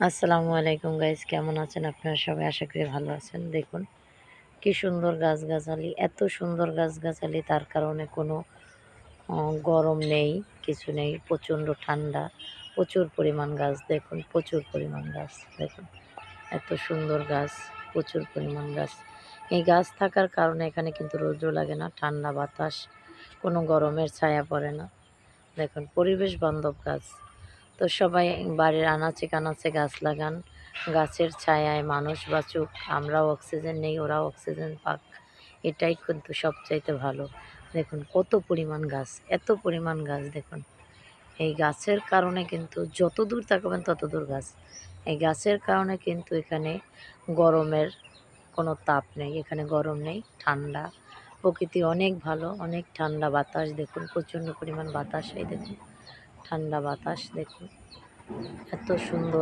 আসসালামু আলাইকুম গাইস, কেমন আছেন আপনারা সবাই? আশা করি ভালো আছেন। দেখুন কি সুন্দর গাছগাছালি, এত সুন্দর গাছগাছালি, তার কারণে কোনো গরম নেই, কিছু নেই, প্রচণ্ড ঠান্ডা, প্রচুর পরিমাণ গাছ। দেখুন প্রচুর পরিমাণ গাছ, দেখুন এত সুন্দর গাছ, প্রচুর পরিমাণ গাছ। এই গাছ থাকার কারণে এখানে কিন্তু রৌদ্র লাগে না, ঠান্ডা বাতাস, কোনো গরমের ছায়া পড়ে না। দেখুন পরিবেশ বান্ধব গাছ। তো সবাই বাড়ির আনাচে কানাচে গাছ লাগান, গাছের ছায়ায় মানুষ বাঁচুক, আমরাও অক্সিজেন নেই, ওরাও অক্সিজেন পাক, এটাই কিন্তু সবচাইতে ভালো। দেখুন কত পরিমাণ গাছ, এত পরিমাণ গাছ। দেখুন এই গাছের কারণে কিন্তু যত দূর তাকাবেন তত দূর গাছ। এই গাছের কারণে কিন্তু এখানে গরমের কোনো তাপ নেই, এখানে গরম নেই, ঠান্ডা। প্রকৃতি অনেক ভালো, অনেক ঠান্ডা বাতাস। দেখুন প্রচণ্ড পরিমাণ বাতাস, এই দেখুন ঠান্ডা বাতাস। দেখুন এত সুন্দর।